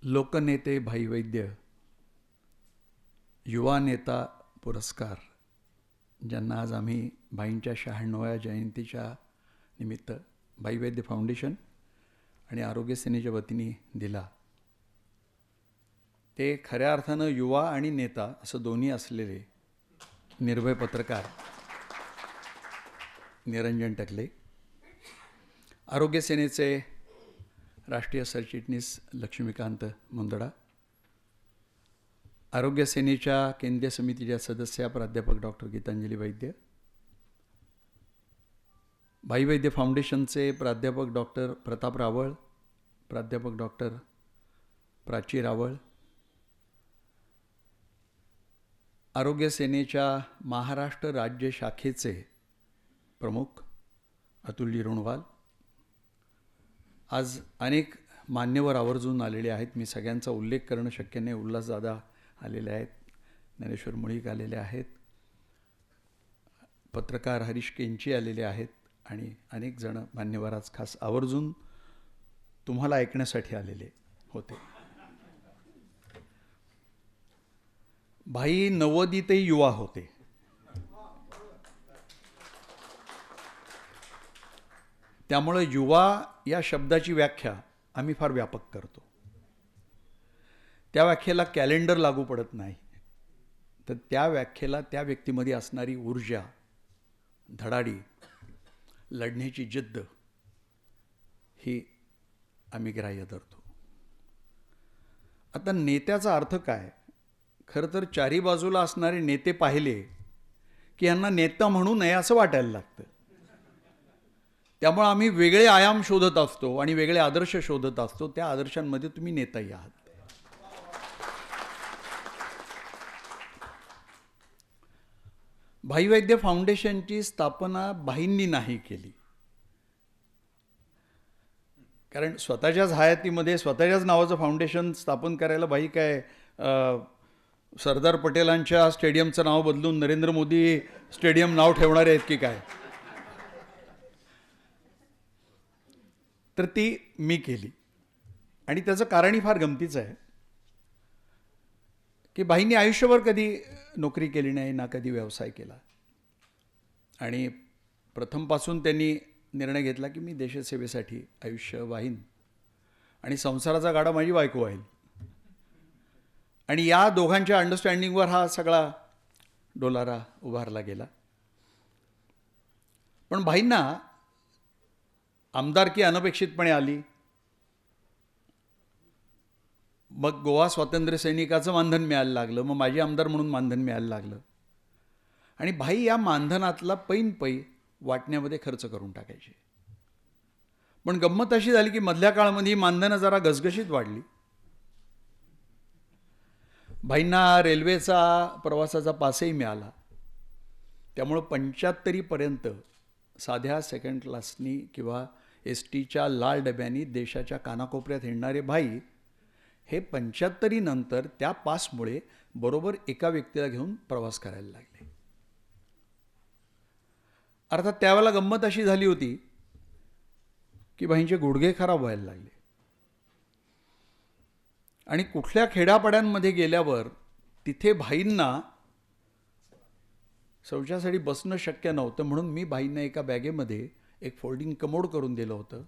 लोकनेते भाई वैद्य युवा नेता पुरस्कार, ज्यांना आज आम्ही भाईंच्या 96व्या जयंतीच्या निमित्त भाई वैद्य फाउंडेशन आणि आरोग्य सेनेच्या वतीने दिला. ते खऱ्या अर्थानं युवा आणि नेता असं दोन्ही असलेले निर्भय पत्रकार निरंजन टकले, आरोग्य सेनेचे राष्ट्रीय सरचिटणीस लक्ष्मीकांत मुंदडा, आरोग्य सेनेच्या केंद्रीय समितीच्या सदस्या प्राध्यापक डॉक्टर गीतांजली वैद्य, भाई वैद्य फाउंडेशनचे प्राध्यापक डॉक्टर प्रताप रावळ, प्राध्यापक डॉक्टर प्राची रावळ, आरोग्य सेनेच्या महाराष्ट्र राज्य शाखेचे प्रमुख अतुलजी रुणवाल. आज अनेक मान्यवर आवर्जून आलेले आहेत. मी सगळ्यांचा उल्लेख करणं शक्य नाही. उल्हासदादा आलेले आहेत, ज्ञानेश्वर मुळीक आलेले आहेत, पत्रकार हरीश केंची आलेले आहेत आणि अनेक जण मान्यवर आज खास आवर्जून तुम्हाला ऐकण्यासाठी आलेले होते. भाई 90तही युवा होते. त्यामुळे युवा या शब्दाची व्याख्या आम्ही फार व्यापक करतो. त्या व्याख्येला कॅलेंडर लागू पडत नाही. तर त्या व्याख्येला त्या व्यक्तीमध्ये असणारी ऊर्जा, धडाडी, लढण्याची जिद्द ही आम्ही ग्राह्य धरतो. आता नेत्याचा अर्थ काय? खरं तर चारी बाजूला असणारे नेते पाहिले की यांना नेता म्हणू नये असं वाटायला लागतं. त्यामुळे आम्ही वेगळे आयाम शोधत असतो आणि वेगळे आदर्श शोधत असतो. त्या आदर्शांमध्ये तुम्ही नेताही आहात. भाई वैद्य फाउंडेशनची स्थापना भाईंनी नाही केली. कारण स्वतःच्याच हयातीमध्ये स्वतःच्याच नावाचं फाउंडेशन स्थापन करायला भाई काय सरदार पटेलांच्या स्टेडियमचं नाव बदलून नरेंद्र मोदी स्टेडियम नाव ठेवणारे आहेत की काय? तर ती मी केली. आणि त्याचं कारणही फार गमतीचं आहे की भाईंनी आयुष्यभर कधी नोकरी केली नाही, ना कधी व्यवसाय केला. आणि प्रथमपासून त्यांनी निर्णय घेतला की मी देशसेवेसाठी आयुष्य वाहीन आणि संसाराचा गाडा माझी बायको वाहील. आणि या दोघांच्या अंडरस्टँडिंगवर हा सगळा डोलारा उभारला गेला. पण भाईंना आमदारकी अनपेक्षितपणे आली. मग गोवा स्वातंत्र्य सैनिकाचं मानधन मिळायला लागलं. मग माझी आमदार म्हणून मानधन मिळायला लागलं. आणि भाई या मानधनातला पैन पै वाटण्यामध्ये खर्च करून टाकायचे. पण गंमत अशी झाली की मधल्या काळामध्ये ही मानधनं जरा घसघशीत वाढली. भाईंना रेल्वेचा प्रवासाचा पासही मिळाला. त्यामुळं 75पर्यंत साध्या सेकंड क्लासनी किंवा STच्या लाल डब्यांनी देशाच्या कानाकोपऱ्यात हिंडणारे भाई हे 75 नंतर त्या पासमुळे बरोबर एका व्यक्तीला घेऊन प्रवास करायला लागले. अर्थात त्यावेळेला गंमत अशी झाली होती की भाईंचे गुडघे खराब व्हायला लागले. आणि कुठल्या खेड्यापाड्यांमध्ये गेल्यावर तिथे भाईंना शौचासाठी बसणं शक्य नव्हतं. म्हणून मी भाईंना एका बॅगेमध्ये एक फोल्डिंग कमोड करून दिलं होतं.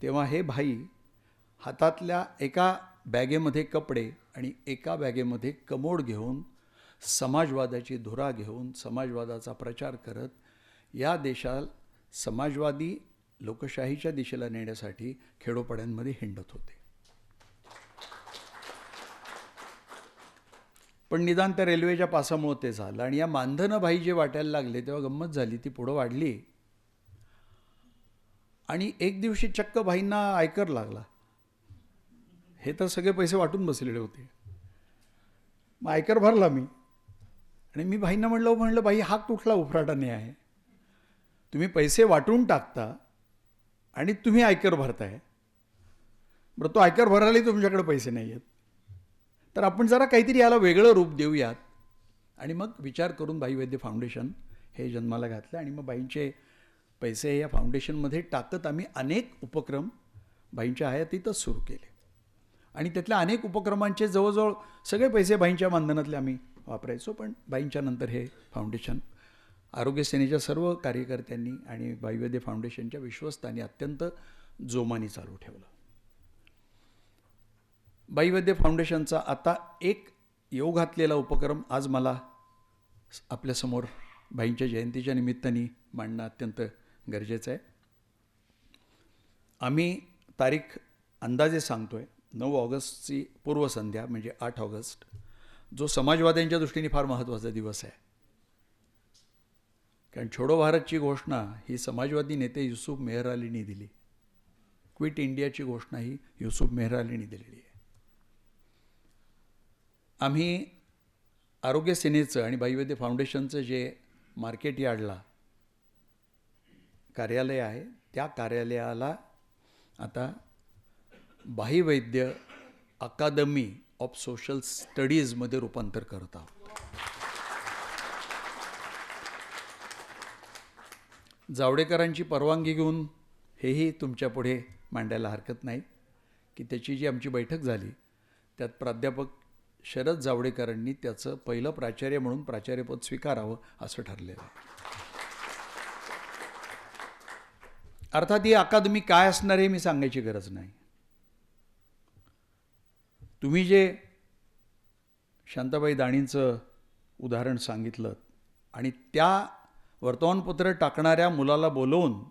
तेव्हा हे भाई हातातल्या एका बॅगेमध्ये कपडे आणि एका बॅगेमध्ये कमोड घेऊन समाजवादाची धुरा घेऊन समाजवादाचा प्रचार करत या देशाला समाजवादी लोकशाहीच्या दिशेला नेण्यासाठी खेडोपाड्यांमध्ये हिंडत होते. पण निदान त्या रेल्वेच्या पासामुळे ते झालं. आणि या मानधनं भाई जे वाटायला लागले तेव्हा गंमत झाली. ती पुढं वाढली आणि एक दिवशी चक्क भाईंना आयकर लागला. हे तर सगळे पैसे वाटून बसलेले होते. मग आयकर भरला मी. आणि मी भाईंना म्हणलं भाई हा कुठला उफराटा नाही आहे. तुम्ही पैसे वाटून टाकता आणि तुम्ही आयकर भरताय. बरं, तो आयकर भरायलाही तुमच्याकडे पैसे नाही आहेत. तर आपण जरा काहीतरी याला वेगळं रूप देऊयात. आणि मग विचार करून भाई वैद्य फाउंडेशन हे जन्माला घातलं. आणि मग भाईंचे पैसे या फाउंडेशनमध्ये टाकत आम्ही अनेक उपक्रम भाईंच्या हयातीतच सुरू केले. आणि त्यातल्या अनेक उपक्रमांचे जवळजवळ सगळे पैसे बाईंच्या मानधनातले आम्ही वापरायचो. पण बाईंच्या नंतर हे फाउंडेशन आरोग्य सेनेच्या सर्व कार्यकर्त्यांनी आणि बाईवैद्य फाउंडेशनच्या विश्वस्तांनी अत्यंत जोमाने चालू ठेवलं. बाईवैद्य फाउंडेशनचा आता एक येऊ घातलेला उपक्रम आज मला आपल्यासमोर बाईंच्या जयंतीच्या निमित्ताने मांडणं अत्यंत गरजेचं आहे. आम्ही तारीख अंदाजे सांगतोय 9 ऑगस्टची पूर्वसंध्या म्हणजे 8 ऑगस्ट, जो समाजवाद्यांच्या दृष्टीने फार महत्त्वाचा दिवस आहे. कारण छोडो भारतची घोषणा ही समाजवादी नेते युसूफ मेहर अलींनी दिली. क्विट इंडियाची घोषणा ही युसूफ मेहर अलींनी दिलेली आहे. आम्ही आरोग्य सेनेचं आणि बाईवैद्य फाउंडेशनचं जे मार्केट यार्डला कार्यालय आहे, त्या कार्यालयाला आता बाईवैद्य अकादमी ऑफ सोशल स्टडीजमध्ये रूपांतर करत आहोत. जावडेकरांची परवानगी घेऊन हेही तुमच्या पुढे मांडायला हरकत नाही की त्याची जी आमची बैठक झाली त्यात प्राध्यापक शरद जावडेकरांनी त्याचं पहिलं प्राचार्य म्हणून प्राचार्यपद स्वीकारावं असं ठरलेलं आहे. अर्थात ही अकादमी काय असणार हे मी सांगायची गरज नाही. तुम्ही जे शांताबाई दाणींचं उदाहरण सांगितलं आणि त्या वर्तमानपत्र टाकणाऱ्या मुलाला बोलवून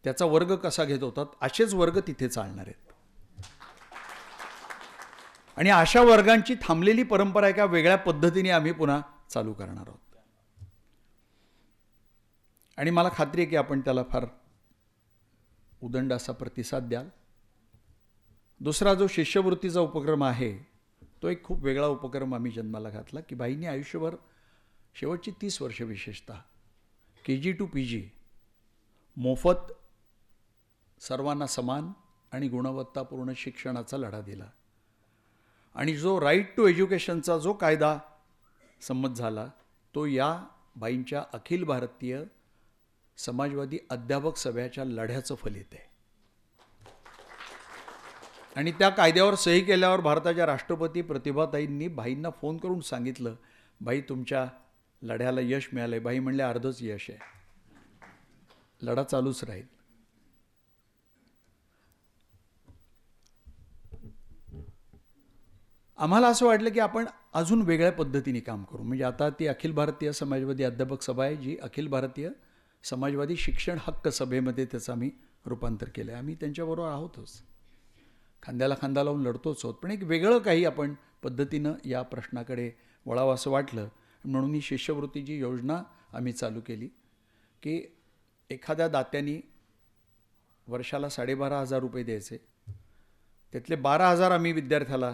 त्याचा वर्ग कसा घेत होतात, असेच वर्ग तिथे चालणार आहेत. आणि अशा वर्गांची थांबलेली परंपरा एका वेगळ्या पद्धतीने आम्ही पुन्हा चालू करणार आहोत. आणि मला खात्री आहे की आपण त्याला फार उदंड असा प्रतिसाद द्याल. दुसरा जो शिष्यवृत्तीचा उपक्रम आहे तो एक खूप वेगळा उपक्रम आम्ही जन्माला घातला की बाईंनी आयुष्यभर शेवटची 30 वर्ष विशेषतः KG to PG मोफत सर्वांना समान आणि गुणवत्तापूर्ण शिक्षणाचा लढा दिला. आणि जो राईट टू एज्युकेशनचा जो कायदा संमत झाला तो या बाईंच्या अखिल भारतीय समाजवादी अध्यापक सभेच्या लढ्याचं फलित आहे. आणि त्या कायद्यावर सही केल्यावर भारताच्या राष्ट्रपती प्रतिभाताईंनी बाईंना फोन करून सांगितलं, बाई तुमच्या लढ्याला यश मिळालंय. बाई म्हणले अर्धच यश आहे, लढा चालूच राहील. आम्हाला असं वाटलं की आपण अजून वेगळ्या पद्धतीने काम करू. म्हणजे आता ती अखिल भारतीय समाजवादी अध्यापक सभा आहे जी अखिल भारतीय समाजवादी शिक्षण हक्क सभेमध्ये त्याचं आम्ही रूपांतर केलं आहे. आम्ही त्यांच्याबरोबर आहोतच, खांद्याला खांदा लावून लढतोच आहोत. पण एक वेगळं काही आपण पद्धतीनं या प्रश्नाकडे वळावं असं वाटलं म्हणून ही शिष्यवृत्तीची योजना आम्ही चालू केली की एखाद्या दात्यांनी वर्षाला 12,500 रुपये द्यायचे. त्यातले 12,000 आम्ही विद्यार्थ्याला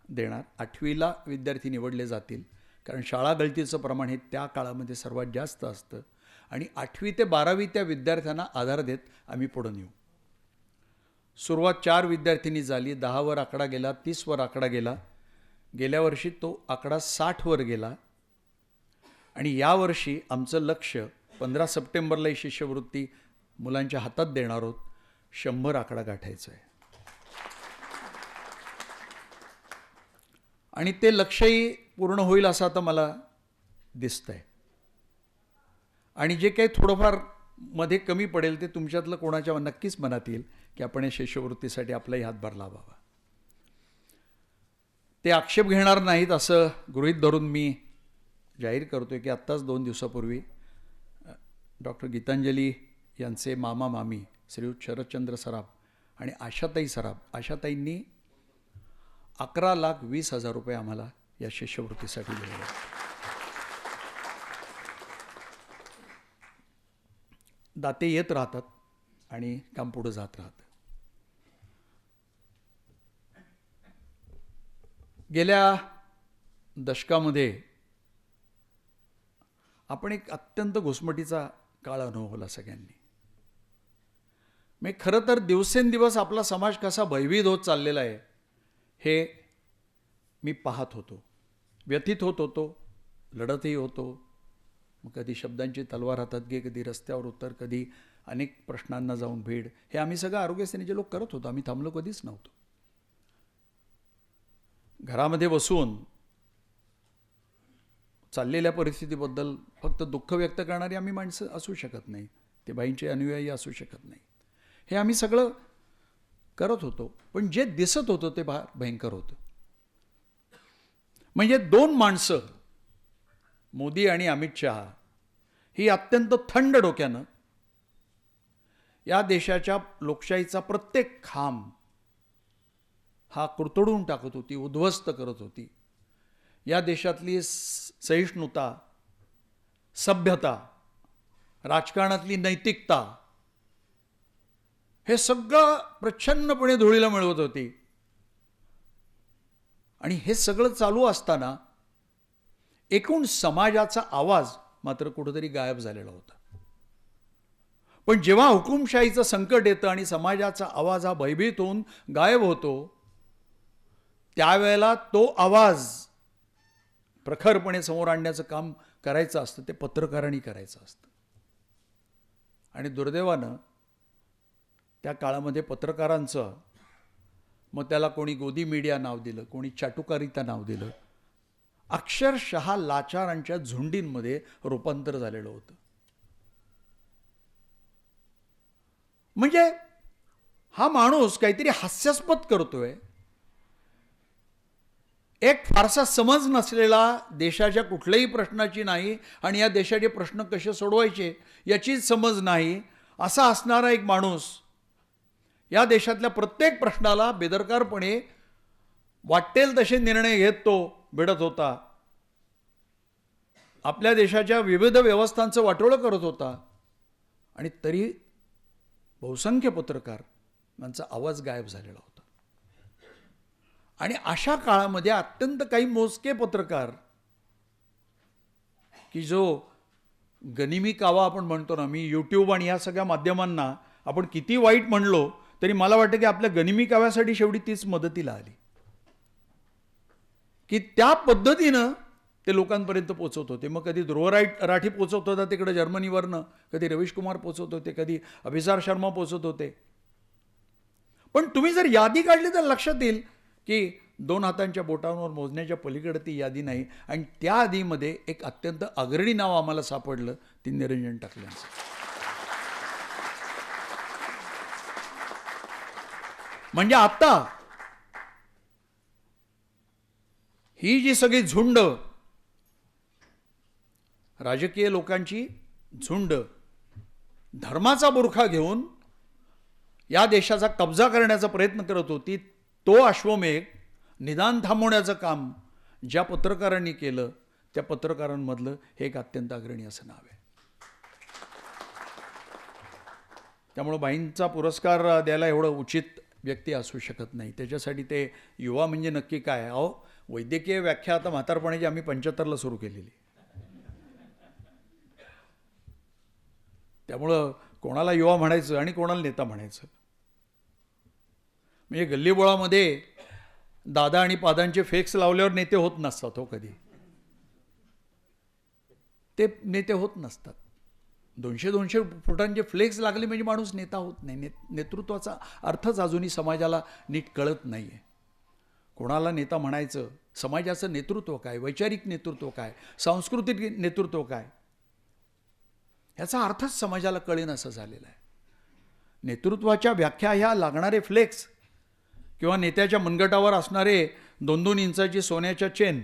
देणार. 8वीला विद्यार्थी निवडले जातील कारण शाळा गळतीचं प्रमाण हे त्या काळामध्ये सर्वात जास्त असतं. आणि 8वी ते 12वी त्या विद्यार्थ्यांना आधार देत आम्ही पुढं नेऊ. सुरुवात 4 विद्यार्थ्यांनी झाली, 10वर आकडा गेला, 30वर आकडा गेला. गेल्या वर्षी तो आकडा 60वर गेला. आणि यावर्षी आमचं लक्ष 15 सप्टेंबरला ही शिष्यवृत्ती मुलांच्या हातात देणार आहोत. 100 आकडा गाठायचा आहे. आणि ते लक्ष्यही पूर्ण होईल असं आता मला दिसतंय. आणि जे काही थोडंफार मध्ये कमी पडेल ते तुमच्यातलं कोणाच्या नक्कीच मनात येईल की आपण या शिष्यवृत्तीसाठी आपलाही हातभार लावावा. ते आक्षेप घेणार नाहीत असं गृहीत धरून मी जाहीर करतोय की आत्ताच 2 दिवसापूर्वी डॉक्टर गीतांजली यांचे मामा मामी श्रीयुत शरदचंद्र सराफ आणि आशाताई सराफ, आशाताईंनी 11,20,000 रुपये आम्हाला या शिष्यवृत्तीसाठी दिले. दाते येत राहतात आणि काम पुढं जात राहतं. गेल्या दशकामध्ये आपण एक अत्यंत घुसमटीचा काळ अनुभवला सगळ्यांनी. म्हणजे खरं तर दिवसेंदिवस आपला समाज कसा भयभीत होत चाललेला आहे हे मी पाहत होतो, व्यथित होत होतो, लढतही होतो. मग कधी शब्दांची तलवार हातात घे, कधी रस्त्यावर उतर, कधी अनेक प्रश्नांना जाऊन भेड. हे आम्ही सगळं आरोग्य सेनेचे लोक करत होतो. आम्ही थांबलो कधीच नव्हतो. घरामध्ये बसून चाललेल्या परिस्थितीबद्दल फक्त दुःख व्यक्त करणारी आम्ही माणसं असू शकत नाही, ते भाईंचे अनुयायी असू शकत नाही. हे आम्ही सगळं करत होतो, पण जे दिसत होतं ते भयंकर होतं. म्हणजे दोन माणसं, मोदी आणि अमित शहा, ही अत्यंत थंड डोक्यानं या देशाच्या लोकशाहीचा प्रत्येक खांब हा कुरतडून टाकत होती, उद्ध्वस्त करत होती. या देशातली सहिष्णुता, सभ्यता, राजकारणातली नैतिकता हे सगळं प्रच्छन्नपणे धुळीला मिळवत होती. आणि हे सगळं चालू असताना एकूण समाजाचा आवाज मात्र कुठेतरी गायब झालेला होता. पण जेव्हा हुकुमशाहीचं संकट येतं आणि समाजाचा आवाज हा भयभीत होऊन गायब होतो, त्यावेळेला तो आवाज प्रखरपणे समोर आणण्याचं काम करायचं असतं ते पत्रकारांनी करायचं असतं. आणि दुर्दैवानं त्या काळामध्ये पत्रकारांचं, मग त्याला कोणी गोदी मीडिया नाव दिलं, कोणी चाटुकारिता नाव दिलं, अक्षरशः लाचारांच्या झुंडींमध्ये रूपांतर झालेलं होतं. म्हणजे हा माणूस काहीतरी हास्यास्पद करतोय, एक फारसा समज नसलेला, देशाच्या कुठल्याही प्रश्नाची नाही आणि या देशाचे प्रश्न कसे सोडवायचे याचीच समज नाही, असा असणारा एक माणूस या देशातल्या प्रत्येक प्रश्नाला बेदरकारपणे वाटेल तसे निर्णय घेत तो भिडत होता. आपल्या देशाच्या विविध व्यवस्थांचं वाटोळं करत होता. आणि तरी बहुसंख्य पत्रकार यांचा आवाज गायब झालेला होता. आणि अशा काळामध्ये अत्यंत काही मोजके पत्रकार, की जो गनिमी कावा आपण म्हणतो ना, मी यूट्यूब आणि या सगळ्या माध्यमांना आपण किती वाईट म्हणलो तरी मला वाटतं की आपल्या गनिमी काव्यासाठी शेवटी तीच मदतीला आली, की त्या पद्धतीनं ते लोकांपर्यंत पोचवत होते. मग कधी ध्रुवराठी पोचवत होता तिकडे जर्मनीवरनं, कधी रवीश कुमार पोचवत होते, कधी अभिसार शर्मा पोचवत होते. पण तुम्ही जर यादी काढली तर लक्षात येईल की 2 हातांच्या बोटांवर मोजण्याच्या पलीकडे ती यादी नाही. आणि त्या यादीमध्ये एक अत्यंत अग्रणी नाव आम्हाला सापडलं, ती निरंजन टाकल्यांचं. म्हणजे आता ही जी सगळी झुंड, राजकीय लोकांची झुंड, धर्माचा बुरखा घेऊन या देशाचा कब्जा करण्याचा प्रयत्न करत होती, तो अश्वमेघ निदान थांबवण्याचं काम ज्या पत्रकारांनी केलं, त्या पत्रकारांमधलं हे एक अत्यंत अग्रणी असं नाव आहे. त्यामुळे बाईंचा पुरस्कार द्यायला एवढं उचित व्यक्ती असू शकत नाही. त्याच्यासाठी ते युवा म्हणजे नक्की काय? अहो, वैद्यकीय व्याख्या आता म्हातारपणाची आम्ही 75ला सुरू केलेली. त्यामुळं कोणाला युवा म्हणायचं आणि कोणाला नेता म्हणायचं. म्हणजे गल्लीबोळामध्ये दादा आणि पादांचे फेक्स लावल्यावर नेते होत नसतात. हो, कधी ते नेते होत नसतात. 200-200 फुटांचे फ्लेक्स लागले म्हणजे माणूस नेता होत नाही. नेतृत्वाचा अर्थच अजूनही समाजाला नीट कळत नाही आहे. कोणाला नेता म्हणायचं, समाजाचं नेतृत्व काय, वैचारिक नेतृत्व काय, सांस्कृतिक नेतृत्व काय, ह्याचा अर्थच समाजाला कळेन असं झालेलं आहे. नेतृत्वाच्या व्याख्या ह्या लागणारे फ्लेक्स किंवा नेत्याच्या मनगटावर असणारे 2-2 इंचाची सोन्याच्या चेन,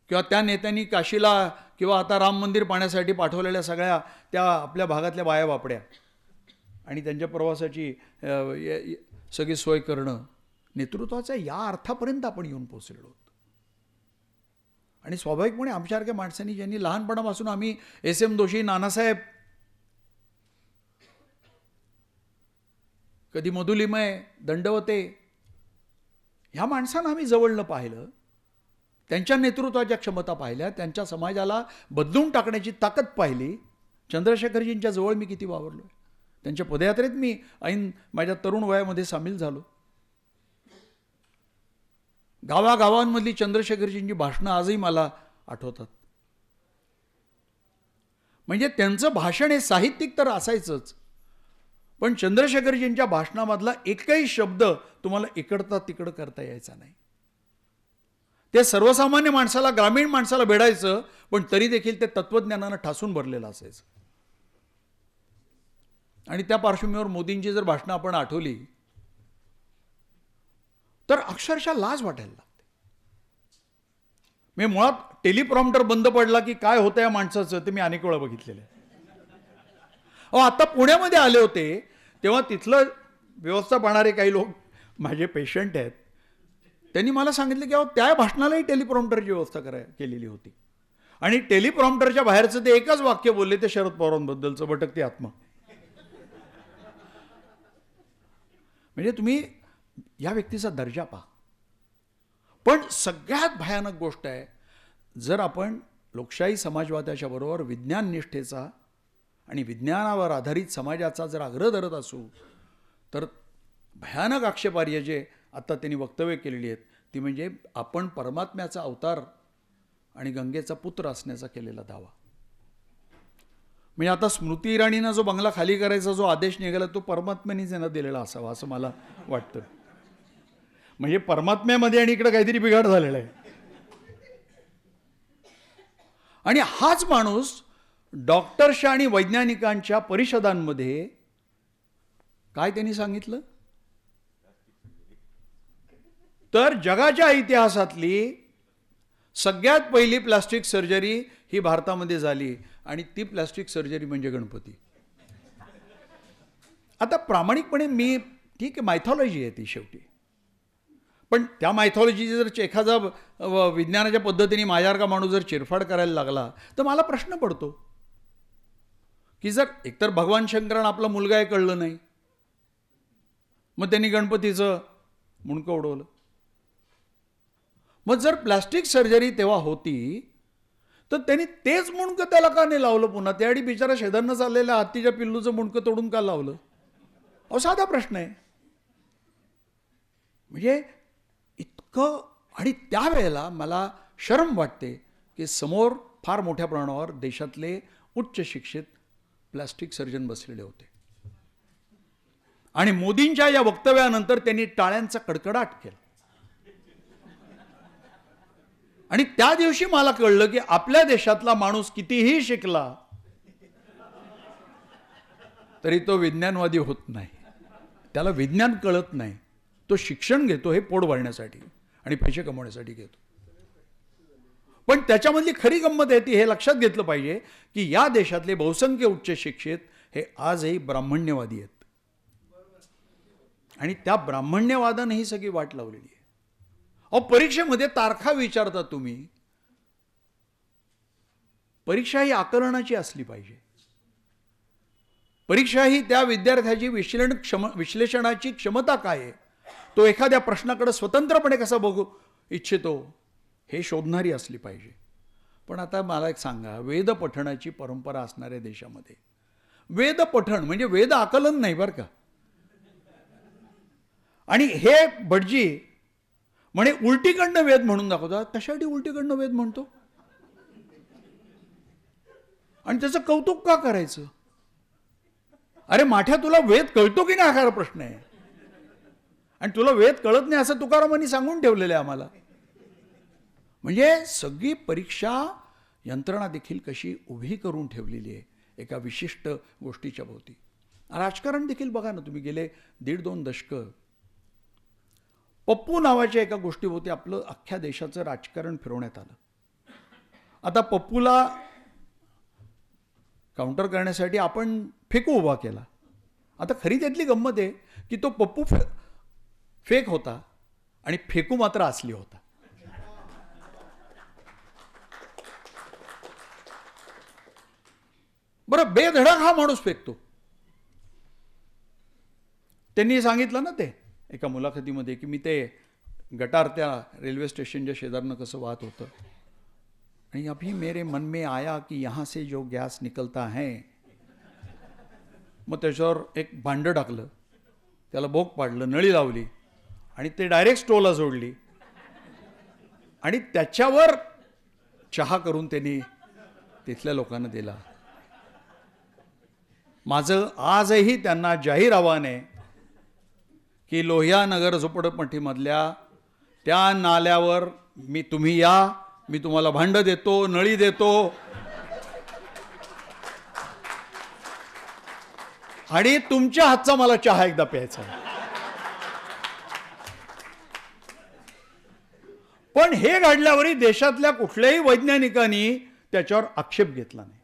किंवा त्या नेत्यांनी काशीला किंवा आता राम मंदिर पाहण्यासाठी पाठवलेल्या सगळ्या त्या आपल्या भागातल्या बाया बापड्या आणि त्यांच्या प्रवासाची सगळी सोय करणं, नेतृत्वाच्या या अर्थापर्यंत आपण येऊन पोहोचलेलो आहोत. आणि स्वाभाविकपणे आमच्यासारख्या माणसांनी, ज्यांनी लहानपणापासून आम्ही SM दोशी, नानासाहेब, कधी मधुलिमय, दंडवते, ह्या माणसांना आम्ही जवळनं पाहिलं, त्यांच्या नेतृत्वाच्या क्षमता पाहिल्या, त्यांच्या समाजाला बदलून टाकण्याची ताकद पाहिली. चंद्रशेखरजींच्या जवळ मी किती वावरलो, त्यांच्या पदयात्रेत मी ऐन माझ्या तरुण वयामध्ये सामील झालो. गावागावांमधली चंद्रशेखरजींची भाषणं आजही मला आठवतात. म्हणजे त्यांचं भाषण हे साहित्यिक तर असायचंच, पण चंद्रशेखरजींच्या भाषणामधला एकही शब्द तुम्हाला इकडता तिकडं करता यायचा नाही. ते सर्वसामान्य माणसाला, ग्रामीण माणसाला भेटायचं, पण तरी देखील ते तत्वज्ञानानं ठासून भरलेलं असायचं. आणि त्या पार्श्वभूमीवर मोदींची जर भाषणं आपण आठवली तर अक्षरशः लाज वाटायला लागते. मी मुळात टेलिप्रॉम्प्टर बंद पडला की काय होतं या माणसाचं ते मी अनेक वेळा बघितलेलं आहे. आता पुण्यामध्ये आले होते तेव्हा तिथलं व्यवस्था पाहणारे काही लोक माझे पेशंट आहेत, त्यांनी मला सांगितलं की त्या भाषणालाही टेलिप्रॉम्प्टरची व्यवस्था केलेली होती. आणि टेलिप्रॉम्प्टरच्या बाहेरचं ते एकच वाक्य बोलले, ते शरद पवारांबद्दलचं, भटकती आत्मा. म्हणजे तुम्ही या व्यक्तीचा दर्जा पहा. पण सगळ्यात भयानक गोष्ट आहे, जर आपण लोकशाही समाजवादाच्या बरोबर विज्ञान निष्ठेचा आणि विज्ञानावर आधारित समाजाचा जर आग्रह धरत असू, तर भयानक आक्षेपार्ह जे आता त्यांनी वक्तव्य केलेली आहेत ती म्हणजे आपण परमात्म्याचा अवतार आणि गंगेचा पुत्र असण्याचा केलेला दावा. म्हणजे आता स्मृती इराणीनं जो बंगला खाली करायचा जो आदेश निघाला तो परमात्म्यानेच त्यांना दिलेला असावा असं मला वाटतं. म्हणजे परमात्म्यामध्ये आणि इकडे काहीतरी बिघाड झालेला आहे. आणि हाच माणूस डॉक्टर्सच्या आणि वैज्ञानिकांच्या परिषदांमध्ये काय त्यांनी सांगितलं, तर जगाच्या इतिहासातली सगळ्यात पहिली प्लास्टिक सर्जरी ही भारतामध्ये झाली आणि ती प्लास्टिक सर्जरी म्हणजे गणपती. आता प्रामाणिकपणे मी, ठीक आहे मायथॉलॉजी आहे ती शेवटी, पण त्या मायथॉलॉजीची जर एखादा विज्ञानाच्या पद्धतीने माझ्यासारखा माणूस जर चिरफाड करायला लागला तर मला प्रश्न पडतो की जर एकतर भगवान शंकरांना आपला मुलगा आहे कळलं नाही, मग त्यांनी गणपतीचं मुंडकं उडवलं. मग जर प्लास्टिक सर्जरी तेव्हा होती तर त्यांनी तेच मुंडकं त्याला का नाही लावलं पुन्हा? त्याआधी बिचारा शेजारनं चाललेल्या हत्तीच्या पिल्लूचं मुंडकं तोडून का लावलं? साधा प्रश्न आहे. म्हणजे इतकं. आणि त्यावेळेला मला शरम वाटते की समोर फार मोठ्या प्रमाणावर देशातले उच्च शिक्षित प्लास्टिक सर्जन बसलेले होते आणि मोदींच्या या वक्तव्यानंतर त्यांनी टाळ्यांचा कडकडाट केला. आणि त्या दिवशी मला कळलं की आपल्या देशातला माणूस कितीही शिकला तरी तो विज्ञानवादी होत नाही. त्याला विज्ञान कळत नाही. तो शिक्षण घेतो हे पोट भरण्यासाठी आणि पैसे कमवण्यासाठी घेतो. पण त्याच्यामधली खरी गंमत आहे ती हे लक्षात घेतलं पाहिजे की या देशातले बहुसंख्य उच्च शिक्षित हे आजही ब्राह्मण्यवादी आहेत आणि त्या ब्राह्मण्यवादाने ही सगळी वाट लावलेली आहे. परीक्षेमध्ये तारखा विचारता तुम्ही. परीक्षा ही आकलनाची असली पाहिजे. परीक्षा ही त्या विद्यार्थ्याची विश्लेषणाची क्षमता काय आहे, तो एखाद्या प्रश्नाकडे स्वतंत्रपणे कसा बघू इच्छितो हे शोधणारी असली पाहिजे. पण आता मला एक सांगा, वेद पठणाची परंपरा असणाऱ्या देशामध्ये वेद पठण म्हणजे वेद आकलन नाही बरं का. आणि हे भटजी म्हणे उलटीकडनं वेद म्हणून दाखवतात. कशासाठी उलटीकडनं वेद म्हणतो आणि त्याचं कौतुक का करायचं? अरे माठ्या, तुला वेद कळतो की नाही हा खरा प्रश्न आहे. आणि तुला वेद कळत नाही असं तुकारामांनी सांगून ठेवलेलं आहे आम्हाला. म्हणजे सगळी परीक्षा यंत्रणा देखील कशी उभी करून ठेवलेली आहे एका विशिष्ट गोष्टीच्या भोवती. राजकारण देखील बघा ना तुम्ही, गेले 1.5-2 दशकं पप्पू नावाच्या एका गोष्टीभोवती आपलं अख्ख्या देशाचं राजकारण फिरवण्यात आलं. आता पप्पूला काउंटर करण्यासाठी आपण फेकू उभा केला. आता खरी त्यातली गंमत आहे की तो पप्पू फेक होता आणि फेकू मात्र असली होता. बरं, बेधडक हा माणूस फेकतो. त्यांनी सांगितलं ना ते एका मुलाखतीमध्ये की मी ते गटार त्या रेल्वे स्टेशनच्या शेजारनं कसं वाहत होतं आणि अभी मेरे मन में आया कि यहाँ से जो गॅस निकलता है. मग त्याच्यावर एक भांडं टाकलं, त्याला बोक पाडलं, नळी लावली आणि ते डायरेक्ट स्टोवला जोडली आणि त्याच्यावर चहा करून त्यांनी तिथल्या लोकांना दिला. माझं आजही त्यांना जाहीर आव्हान आहे की लोहिया नगर झोपडपट्टीमधल्या त्या नाल्यावर तुम्ही या, मी तुम्हाला भांड देतो, नळी देतो आणि तुमच्या हातचा मला चहा एकदा प्यायचा. पण हे घडल्यावरही देशातल्या कुठल्याही वैज्ञानिकांनी त्याच्यावर आक्षेप घेतला नाही.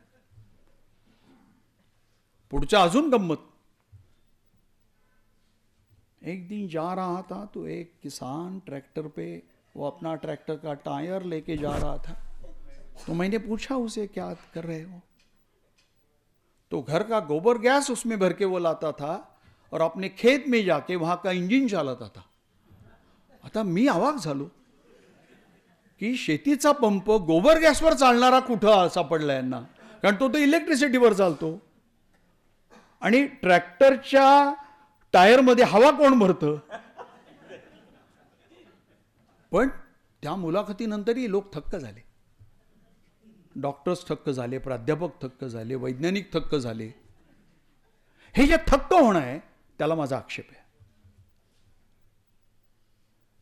पुढच्या अजून गंमत, एक दिन जा रहा था तो एक किसान ट्रैक्टर पे वो अपना ट्रैक्टर का टायर लेके जा रहा था. तो मैंने पूछा उसे, क्या कर रहे हो? तो घर का गोबर गैस उसमें भर के वो लाता था और अपने खेत में जाके वहां का इंजिन चालवता था. आता मी अवाक झालो की शेतीचा पंप गोबर गॅसवर चालणारा कुठं सापडला यांना, कारण तो तर इलेक्ट्रिसिटीवर चालतो. आणि ट्रॅक्टरच्या टायरमध्ये हवा कोण भरतं? पण त्या मुलाखतीनंतरही लोक थक्क झाले. डॉक्टर्स थक्क झाले, प्राध्यापक थक्क झाले, वैज्ञानिक थक्क झाले. हे जे थक्क होणं आहे त्याला माझा आक्षेप आहे.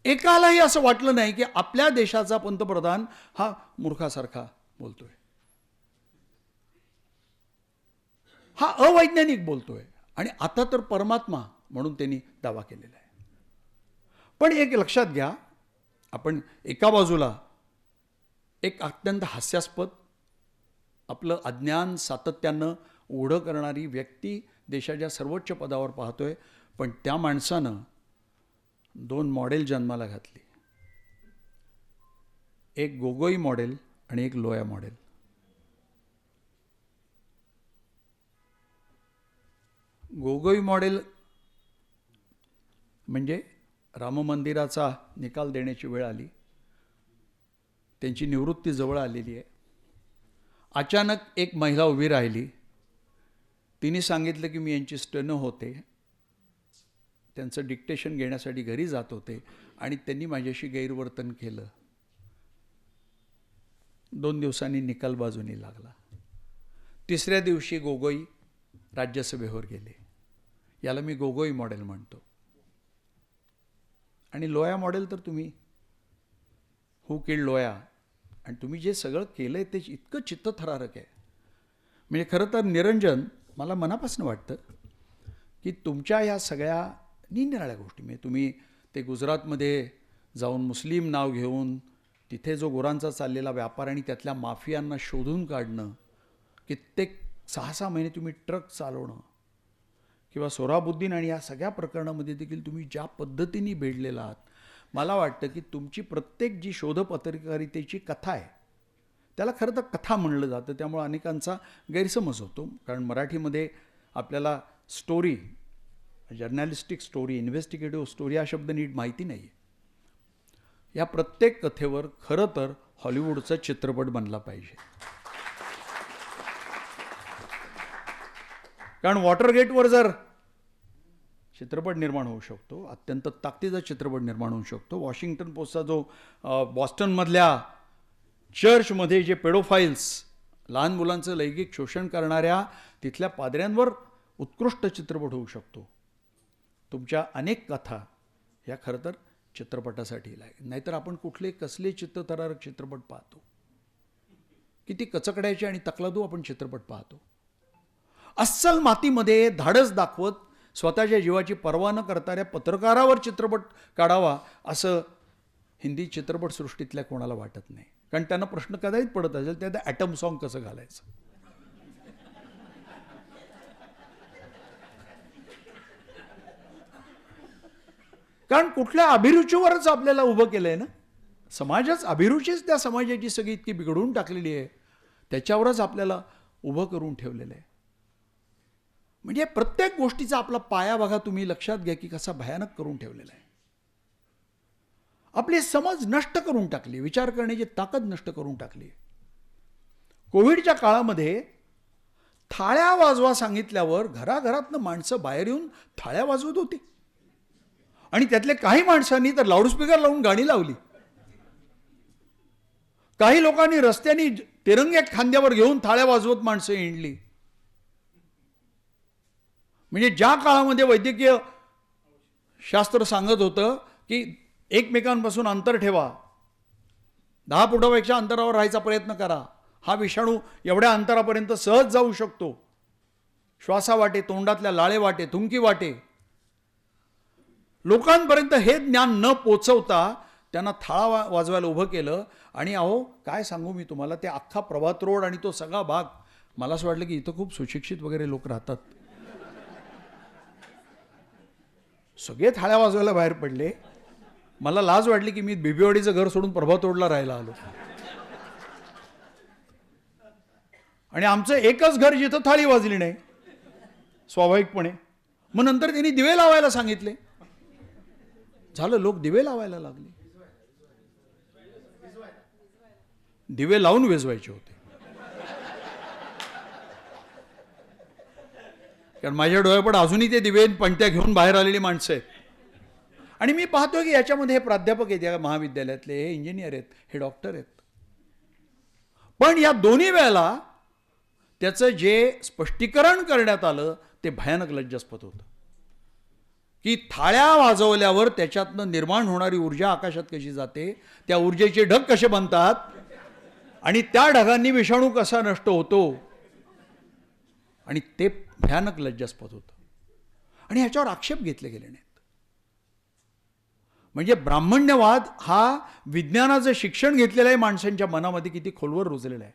एकालाही असं वाटलं नाही की आपल्या देशाचा पंतप्रधान हा मूर्खासारखा बोलतोय, हा अवैज्ञानिक बोलतोय, आणि आता तर परमात्मा म्हणून त्यांनी दावा केलेला आहे. पण एक लक्षात घ्या, आपण एका बाजूला एक अत्यंत हास्यास्पद, आपलं अज्ञान सातत्यानं उघडं करणारी व्यक्ती देशाच्या सर्वोच्च पदावर पाहतोय, पण त्या माणसानं 2 मॉडेल जन्माला घातली, एक गोगोई मॉडेल आणि एक लोया मॉडेल. गोगोई मॉडेल म्हणजे राम मंदिराचा निकाल देण्याची वेळ आली, त्यांची निवृत्ती जवळ आलेली आहे. अचानक एक महिला उभी राहिली, तिने सांगितलं की मी यांची स्टेनो होते, त्यांचं डिक्टेशन घेण्यासाठी घरी जात होते आणि त्यांनी माझ्याशी गैरवर्तन केलं. 2 दिवसांनी निकाल बाजूनी लागला. 3ऱ्या दिवशी गोगोई राज्यसभेवर गेले. याला मी गोगोई मॉडेल म्हणतो. आणि लोया मॉडेल तर तुम्ही हू किल्ड लोया, आणि तुम्ही जे सगळं केलंय ते इतकं चित्तथरारक आहे. म्हणजे खरं तर निरंजन, मला मनापासून वाटतं की तुमच्या या सगळ्या निरनिराळ्या गोष्टी, म्हणजे तुम्ही ते गुजरातमध्ये जाऊन मुस्लिम नाव घेऊन तिथे जो गुरांचा चाललेला व्यापार आणि त्यातल्या माफियांना शोधून काढणं, कित्येक 6-6 महिने तुम्ही ट्रक चालवणं, किंवा सोहराबुद्दीन आणि या सगळ्या प्रकरणामध्ये देखील तुम्ही ज्या पद्धतीने भेडलेला आहात, मला वाटतं की तुमची प्रत्येक जी शोधपत्रकारितेची कथा आहे त्याला खरं तर कथा म्हणलं जातं. त्यामुळे अनेकांचा गैरसमज होतो, कारण मराठीमध्ये आपल्याला story, journalistic story, investigative story हा शब्द नीट माहिती नाही आहे. या प्रत्येक कथेवर खरं तर हॉलिवूडचा चित्रपट बनला पाहिजे. कारण वॉटरगेटवर जर चित्रपट निर्माण होऊ शकतो, अत्यंत ताकदीचा चित्रपट निर्माण होऊ शकतो. वॉशिंग्टन पोस्टचा जो बॉस्टनमधल्या चर्चमध्ये जे पेडोफाईल्स, लहान मुलांचं लैंगिक शोषण करणाऱ्या तिथल्या पादऱ्यांवर उत्कृष्ट चित्रपट होऊ शकतो. तुमच्या अनेक कथा ह्या खरं तर चित्रपटासाठी लागेल. नाहीतर आपण कुठले कसले चित्तथरारक चित्रपट पाहतो, किती कचकड्याचे आणि तकलादू आपण चित्रपट पाहतो. अस्सल मातीमध्ये धाडस दाखवत स्वतःच्या जीवाची पर्वा न करणाऱ्या पत्रकारावर चित्रपट काढावा असं हिंदी चित्रपटसृष्टीतल्या कोणाला वाटत नाही. कारण त्यांना प्रश्न कदाचित पडत असेल त्यात ॲटम सॉन्ग कसं घालायचं. कारण कुठल्या अभिरुचीवरच आपल्याला उभं केलंय ना. समाजच, अभिरुचीच त्या समाजाची सगळी इतकी बिघडून टाकलेली आहे, त्याच्यावरच आपल्याला उभं करून ठेवलेलं आहे. म्हणजे प्रत्येक गोष्टीचा आपला पाया बघा तुम्ही, लक्षात घ्या की कसा भयानक करून ठेवलेला आहे. आपले समज नष्ट करून टाकली, विचार करण्याची ताकद नष्ट करून टाकली. कोविडच्या काळामध्ये थाळ्या वाजवा सांगितल्यावर घराघरातनं माणसं बाहेर येऊन थाळ्या वाजवत होती, आणि त्यातले काही माणसांनी तर लाऊडस्पीकर लावून गाणी लावली. काही लोकांनी रस्त्याने तिरंगे खांद्यावर घेऊन थाळ्या वाजवत माणसं हिंडली. म्हणजे ज्या काळामध्ये वैद्यकीय शास्त्र सांगत होतं की एकमेकांपासून अंतर ठेवा, 10 फुटापेक्षा अंतरावर राहायचा प्रयत्न करा, हा विषाणू एवढ्या अंतरापर्यंत सहज जाऊ शकतो, श्वासा वाटे, तोंडातल्या लाळे वाटे, थुंकी वाटे, लोकांपर्यंत हे ज्ञान न पोचवता त्यांना थाळा वाजवायला उभं केलं. आणि अहो काय सांगू मी तुम्हाला, ते अख्खा प्रभात रोड आणि तो सगळा भाग, मला असं वाटलं की इथं खूप सुशिक्षित वगैरे लोक राहतात. सगळे थाळ्या वाजवायला बाहेर पडले. मला लाज वाटली की मी बिबीवाडीचं घर सोडून प्रभात रोडला राहायला आलो. आणि आमचं एकच घर जिथं थाळी वाजली नाही स्वाभाविकपणे. मग नंतर त्यांनी दिवे लावायला सांगितले. झालं, लोक दिवे लावायला लागले. दिवे लावून वेजवायचे होते. कारण माझ्या डोळ्यापुढे अजूनही ते दिवे पणत्या घेऊन बाहेर आलेली माणसं आहेत. आणि मी पाहतोय की याच्यामध्ये हे प्राध्यापक आहेत या महाविद्यालयातले, हे इंजिनियर आहेत, हे डॉक्टर आहेत. पण या दोन्ही वेळेला त्याचं जे स्पष्टीकरण करण्यात आलं ते भयानक लज्जास्पद होतं. की थाळ्या वाजवल्यावर त्याच्यातनं निर्माण होणारी ऊर्जा आकाशात कशी जाते, त्या ऊर्जेचे ढग कसे बनतात आणि त्या ढगांनी विषाणू कसा नष्ट होतो, आणि ते भयानक लज्जास्पद होतं. आणि ह्याच्यावर आक्षेप घेतले गेले नाहीत. म्हणजे ब्राह्मण्यवाद हा विज्ञानाचं शिक्षण घेतलेलं आहे माणसांच्या मनामध्ये किती खोलवर रुजलेला आहे.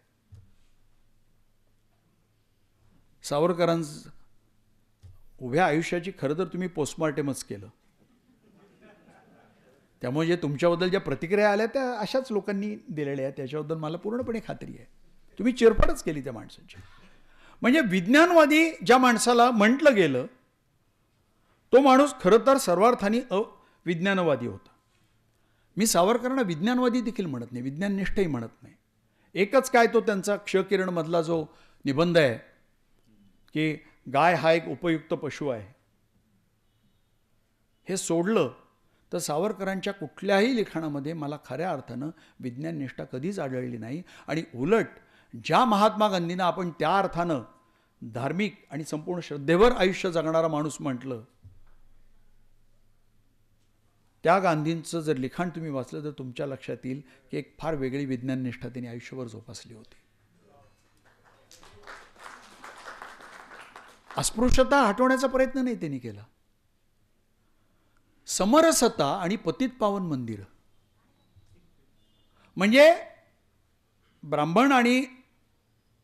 सावरकरांचं उभ्या आयुष्याची खरं तर तुम्ही पोस्टमॉर्टेमच केलं. त्यामुळे जे तुमच्याबद्दल ज्या प्रतिक्रिया आल्या त्या अशाच लोकांनी दिलेल्या आहेत, त्याच्याबद्दल मला पूर्णपणे खात्री आहे. तुम्ही चिरफडच केली त्या माणसाची. म्हणजे विज्ञानवादी ज्या माणसाला म्हटलं गेलं तो माणूस खरं तर सर्वार्थाने अविज्ञानवादी होता. मी सावरकरांना विज्ञानवादी देखील म्हणत नाही, विज्ञाननिष्ठही म्हणत नाही. एकच काय, तो त्यांचा क्षकिरण मधला जो निबंध आहे की गाय हा एक उपयुक्त पशु आहे, हे सोडलं तर सावरकरांच्या कुठल्याही लिखाणामध्ये मला खऱ्या अर्थानं विज्ञाननिष्ठा कधीच आढळली नाही. आणि उलट ज्या महात्मा गांधींना आपण त्या अर्थानं धार्मिक आणि संपूर्ण श्रद्धेवर आयुष्य जगणारा माणूस म्हटलं, त्या गांधींचं जर लिखाण तुम्ही वाचलं तर तुमच्या लक्षात येईल की एक फार वेगळी विज्ञाननिष्ठा त्यांनी आयुष्यभर जोपासली होती. अस्पृश्यता हटवण्याचा प्रयत्न नाही त्यांनी केला. समरसता आणि पतित पावन मंदिर, म्हणजे ब्राह्मण आणि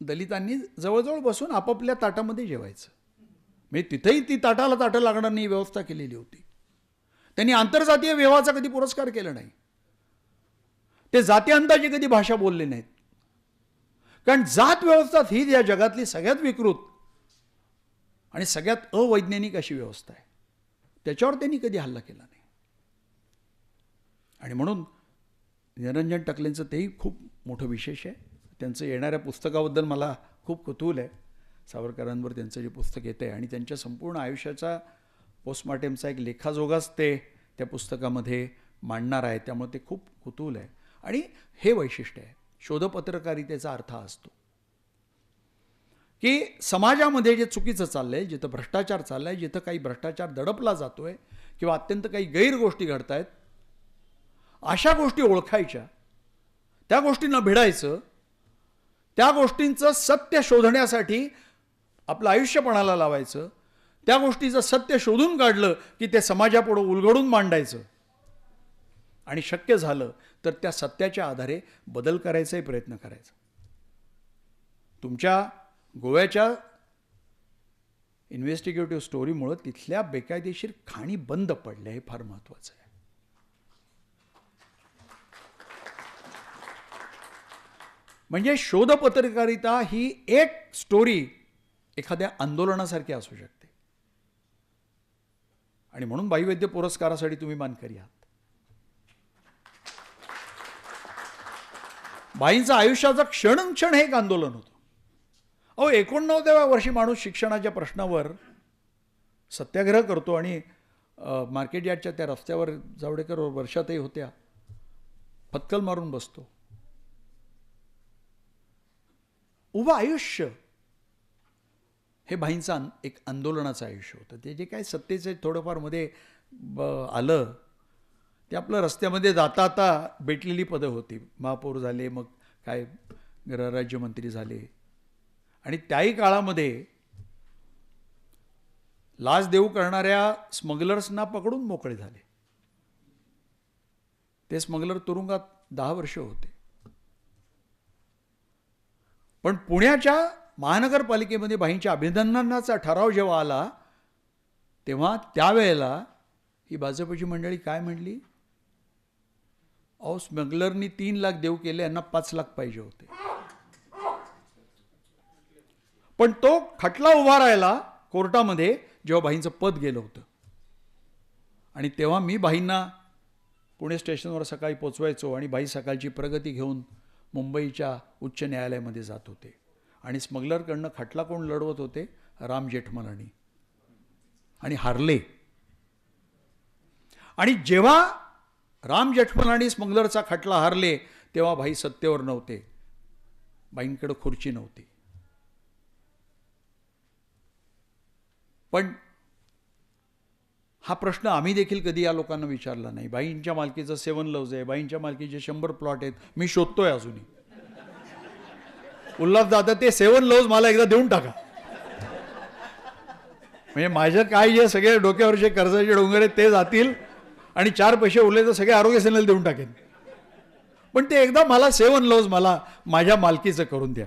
दलितांनी जवळजवळ बसून आपापल्या ताटामध्ये जेवायचं. म्हणजे तिथेही ती ताटाला ताटं लागणार नाही व्यवस्था केलेली होती. त्यांनी आंतरजातीय विवाहाचा कधी पुरस्कार केला नाही. ते जातीअंताची कधी भाषा बोलले नाहीत. कारण जात व्यवस्था ही या जगातली सगळ्यात विकृत आणि सगळ्यात अवैज्ञानिक अशी व्यवस्था आहे. त्याच्यावर त्यांनी कधी हल्ला केला नाही. आणि म्हणून निरंजन टकलेंचं तेही खूप मोठं विशेष आहे. त्यांचं येणाऱ्या पुस्तकाबद्दल मला खूप कुतूहल आहे. सावरकरांवर त्यांचं जे पुस्तक येतं आहे आणि त्यांच्या संपूर्ण आयुष्याचा पोस्टमॉर्टेमचा एक लेखाजोगाच ते त्या पुस्तकामध्ये मांडणार आहे. त्यामुळे ते खूप कुतूहल आहे. आणि हे वैशिष्ट्य आहे शोधपत्रकारितेचा अर्थ असतो की समाजामध्ये जे चुकीचं चाललंय, जिथं भ्रष्टाचार चाललाय, जिथं काही भ्रष्टाचार दडपला जातोय किंवा अत्यंत काही गैर गोष्टी घडत आहेत, अशा गोष्टी ओळखायच्या, त्या गोष्टींना भिडायचं, त्या गोष्टींचं सत्य शोधण्यासाठी आपलं आयुष्य पणाला लावायचं, त्या गोष्टीचं सत्य शोधून काढलं की ते समाजापुढे उलगडून मांडायचं, आणि शक्य झालं तर त्या सत्याच्या आधारे बदल करायचाही प्रयत्न करायचा. तुमच्या गोव्याच्या इन्व्हेस्टिगेटिव्ह स्टोरीमुळे तिथल्या बेकायदेशीर खाणी बंद पडल्या, हे फार महत्त्वाचं आहे. म्हणजे शोधपत्रकारिता ही एक स्टोरी एखाद्या आंदोलनासारखी असू शकते. आणि म्हणून बाईवैद्य पुरस्कारासाठी तुम्ही मानकरी आहात. बाईंचं आयुष्याचा क्षण हे एक आंदोलन होतं. 89व्या वर्षी माणूस शिक्षणाच्या प्रश्नावर सत्याग्रह करतो आणि मार्केट यार्डच्या त्या रस्त्यावर जावडेकर वर्षातही होत्या फत्कल मारून बसतो. उभं आयुष्य हे भाईंचं एक आंदोलनाचं आयुष्य होतं. ते जे काय सत्तेचं थोडंफार मध्ये आलं ते आपलं रस्त्यामध्ये जाता आता भेटलेली पदं होती. महापौर झाले, मग काय गृहराज्यमंत्री झाले, आणि त्याही काळामध्ये लाच देऊ करणाऱ्या स्मगलर्सना पकडून मोकळे झाले. ते स्मगलर तुरुंगात 10 वर्ष होते. पण पुण्याच्या महानगरपालिकेमध्ये भाईंच्या अभिनंदनाचा ठराव जेव्हा आला तेव्हा त्यावेळेला ही भाजपची मंडळी काय म्हणली, अहो स्मगलरनी 3 लाख देऊ केले, यांना 5 लाख पाहिजे होते. पण तो खटला उभा राहिला कोर्टामध्ये जेव्हा भाईंचं पद गेलं होतं. आणि तेव्हा मी भाईंना पुणे स्टेशनवर सकाळी पोचवायचो आणि भाई सकाळची प्रगती घेऊन मुंबईच्या उच्च न्यायालयामध्ये जात होते. आणि स्मगलरकडनं खटला कोण लढवत होते, राम जेठमलानी, आणि हारले. आणि जेव्हा राम जेठमलानी स्मगलरचा खटला हारले तेव्हा भाई सत्तेवर नव्हते, भाईंकडे खुर्ची नव्हती. पण हा प्रश्न आम्ही देखील कधी या लोकांना विचारला नाही. बाईंच्या मालकीचं 7 लव्ज आहे, बाईंच्या मालकीचे 100 प्लॉट आहेत, मी शोधतोय अजूनही. उल्हास दादा ते 7 लव्ज मला एकदा देऊन टाका, म्हणजे माझं काय जे सगळे डोक्यावरचे कर्जाचे डोंगर आहेत ते जातील आणि 4 पैसे उरले तर सगळे आरोग्य सेनेला देऊन टाकेन. पण ते एकदा मला 7 लव्ज मला माझ्या मालकीचं करून द्या.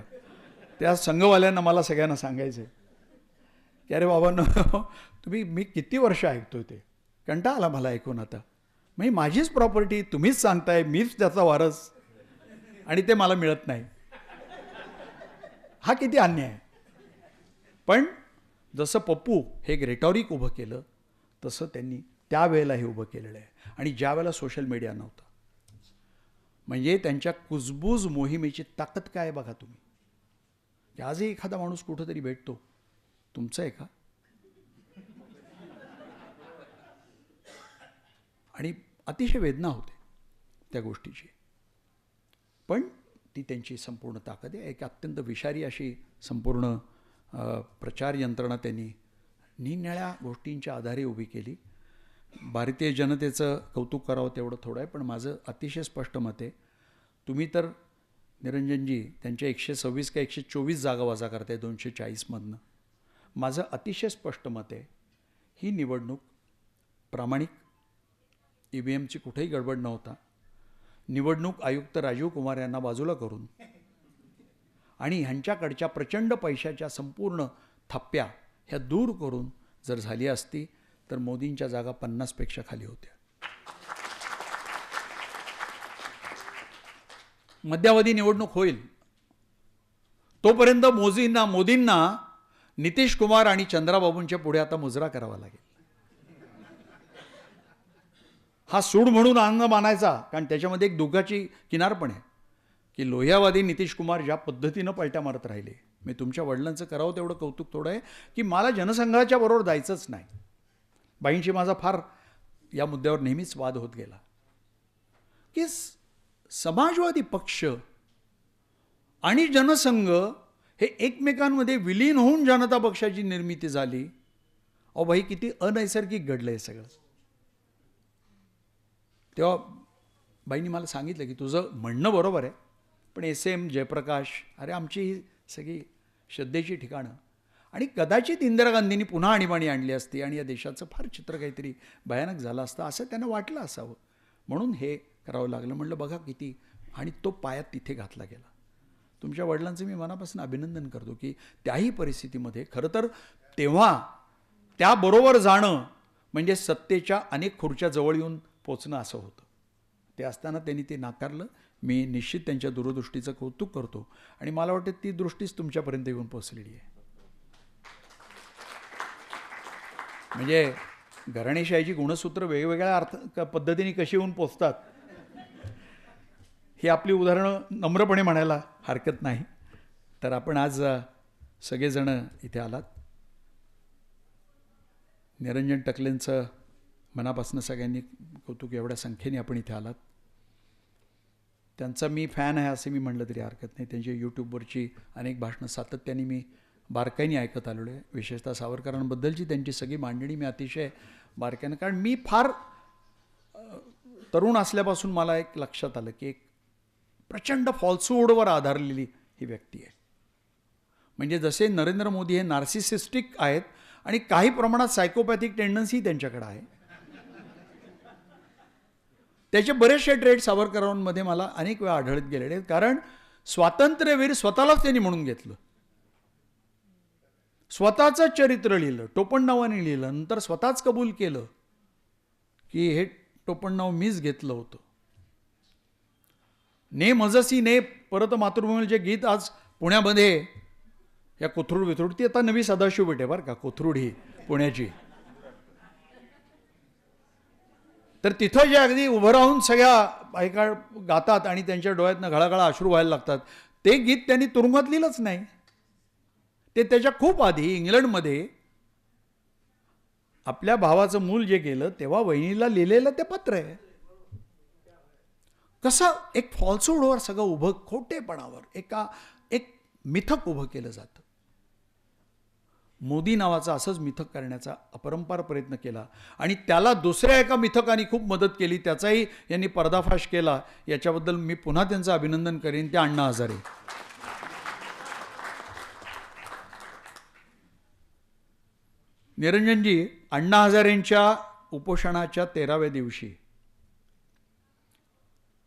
त्या संघवाल्यांना मला सगळ्यांना सांगायचं की अरे बाबांनो, तुम्ही मी किती वर्ष ऐकतोय, ते कंटाळा आला मला ऐकून. आता म्हणजे माझीच प्रॉपर्टी तुम्हीच सांगताय, मीच त्याचा वारस, आणि ते मला मिळत नाही. हा किती अन्याय आहे. पण जसं पप्पू हे एक रेटॉरिक उभं केलं तसं त्यांनी त्यावेळेला हे उभं केलेलं आहे. आणि ज्या वेळेला सोशल मीडिया नव्हता, म्हणजे त्यांच्या कुजबूज मोहिमेची ताकद काय आहे बघा तुम्ही. की आजही एखादा माणूस कुठंतरी भेटतो, तुमचं आहे का, आणि अतिशय वेदना होते त्या गोष्टीची. पण ती त्यांची संपूर्ण ताकद आहे. एक अत्यंत विषारी अशी संपूर्ण प्रचार यंत्रणा त्यांनी निरनिराळ्या गोष्टींच्या आधारे उभी केली. भारतीय जनतेचं कौतुक करावं तेवढं थोडं आहे, पण माझं अतिशय स्पष्ट मत आहे, तुम्ही तर निरंजनजी त्यांच्या 126 का 124 जागा वजा करताय 240मधनं. माझं अतिशय स्पष्ट मत आहे, ही निवडणूक प्रामाणिक, EVMची कुठेही गडबड नव्हता. निवडणूक आयुक्त राजीव कुमार यांना बाजूला करून आणि ह्यांच्याकडच्या प्रचंड पैशाच्या संपूर्ण थप्प्या ह्या दूर करून जर झाली असती तर मोदींच्या जागा 50पेक्षा खाली होत्या. मध्यावधी निवडणूक होईल तोपर्यंत मोदींना नितीश कुमार आणि चंद्राबाबूंच्या पुढे आता मुजरा करावा लागेल. हा सूड म्हणून आनंद मानायचा, कारण त्याच्यामध्ये एक दुःखाची किनार पण आहे की लोहियावादी नितीश कुमार ज्या पद्धतीनं पलट्या मारत राहिले. मी तुमच्या वडिलांचं करावं तेवढं कौतुक थोडं आहे की मला जनसंघाच्या बरोबर जायचंच नाही. बाईंशी माझा फार या मुद्द्यावर नेहमीच वाद होत गेला की समाजवादी पक्ष आणि जनसंघ हे एकमेकांमध्ये विलीन होऊन जनता पक्षाची निर्मिती झाली. अहो भाई, किती अनैसर्गिक घडलं हे सगळं. तेव्हा बाईंनी मला सांगितलं की तुझं म्हणणं बरोबर आहे, पण SM जयप्रकाश, अरे आमची ही सगळी श्रद्धेची ठिकाणं, आणि कदाचित इंदिरा गांधींनी पुन्हा आणीबाणी आणली असती आणि या देशाचं फार चित्र काहीतरी भयानक झालं असतं असं त्यांना वाटलं असावं, म्हणून हे करावं लागलं. म्हणलं बघा किती, आणि तो पायात तिथे घातला गेला. तुमच्या वडिलांचं मी मनापासून अभिनंदन करतो की त्याही परिस्थितीमध्ये खरं तर तेव्हा त्याबरोबर जाणं म्हणजे सत्तेच्या अनेक खुर्च्या जवळ येऊन पोचणं असं होतं. ते असताना त्यांनी ते नाकारलं. मी निश्चित त्यांच्या दूरदृष्टीचं कौतुक करतो आणि मला वाटतं ती दृष्टीच तुमच्यापर्यंत येऊन पोचलेली आहे. म्हणजे घराणेशाहीची गुणसूत्र वेगवेगळ्या पद्धतीने कशी येऊन पोचतात ही आपली उदाहरणं नम्रपणे म्हणायला हरकत नाही. तर आपण आज सगळेजण इथे आलात. निरंजन टकलेंचं मनापासून सगळ्यांनी कौतुक, एवढ्या संख्येने आपण इथे आलात. त्यांचा मी फॅन आहे असं मी म्हटलं तरी हरकत नाही. त्यांची यूट्यूबवरची अनेक भाषणं सातत्याने मी बारकाईने ऐकत आलेलो आहे. विशेषतः सावरकरांबद्दलची त्यांची सगळी मांडणी मी अतिशय बारकाईनं, कारण मी फार तरुण असल्यापासून मला एक लक्षात आलं की एक प्रचंड फॉल्सहूडवर आधारलेली ही व्यक्ती आहे. म्हणजे जसे नरेंद्र मोदी हे नार्सिसिस्टिक आहेत आणि काही प्रमाणात सायकोपॅथिक टेंडन्सी त्यांच्याकडे आहे, त्याचे बरेचसे ट्रेड सावरकरांमध्ये मला अनेक वेळा आढळत गेलेले आहेत. कारण स्वातंत्र्यवीर स्वतःलाच त्यांनी म्हणून घेतलं, स्वतःचं चरित्र लिहिलं, टोपण नावाने लिहिलं, नंतर स्वतःच कबूल केलं की हे टोपण नाव मीच घेतलं होतं. ने मजसी ने परत मातृभूमीला जे गीत आज पुण्यामध्ये या कोथरूड विथरूड, ती आता नवी सदाशिव पेठ आहे बरं का, कोथरूड ही पुण्याची, तर तिथं जे अगदी उभं राहून सगळ्या बायका गातात आणि त्यांच्या डोळ्यातनं घळाघळा अश्रू व्हायला लागतात, ते गीत त्यांनी तुरुंगात लिहिलंच नाही. ते त्याच्या खूप आधी इंग्लंडमध्ये आपल्या भावाचं मूल जे गेलं तेव्हा वहिनीला लिहिलेलं ते पत्र आहे. कसं एक फॉल्सहूडवर सगळं उभं, खोटेपणावर एक मिथक उभं केलं जातं. मोदी नावाचा असंच मिथक करण्याचा अपरंपार प्रयत्न केला आणि त्याला दुसऱ्या एका मिथकाने खूप मदत केली, त्याचाही यांनी पर्दाफाश केला. याच्याबद्दल मी पुन्हा त्यांचं अभिनंदन करेन, ते अण्णा हजारे. निरंजनजी, अण्णा हजारेंच्या उपोषणाच्या 13व्या दिवशी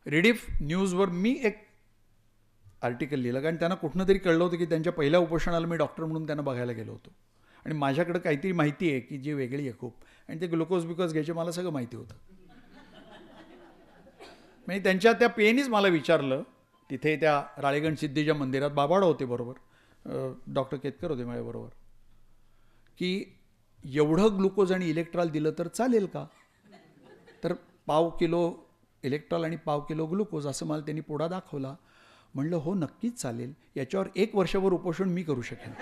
रिडीफ न्यूजवर मी एक आर्टिकल लिहिलं, कारण त्यांना कुठनं तरी कळलं होतं की त्यांच्या पहिल्या उपोषणाला मी डॉक्टर म्हणून त्यांना बघायला गेलो होतो आणि माझ्याकडे काहीतरी माहिती आहे की जी वेगळी आहे खूप, आणि ते ग्लुकोज बिकोज घ्यायचे मला सगळं माहिती होतं. म्हणजे त्यांच्या त्या पेनीच मला विचारलं तिथे त्या राळेगण सिद्धीच्या मंदिरात, बाबाडा होते बरोबर, डॉक्टर केतकर होते माझ्याबरोबर, की एवढं ग्लुकोज आणि इलेक्ट्रॉल दिलं तर चालेल का? तर 1/2 किलो इलेक्ट्रॉल आणि 1/2 किलो ग्लुकोज असं मला त्यांनी पुढा दाखवला. म्हणलं हो नक्कीच चालेल, याच्यावर 1 वर्षभर उपोषण मी करू शकेन.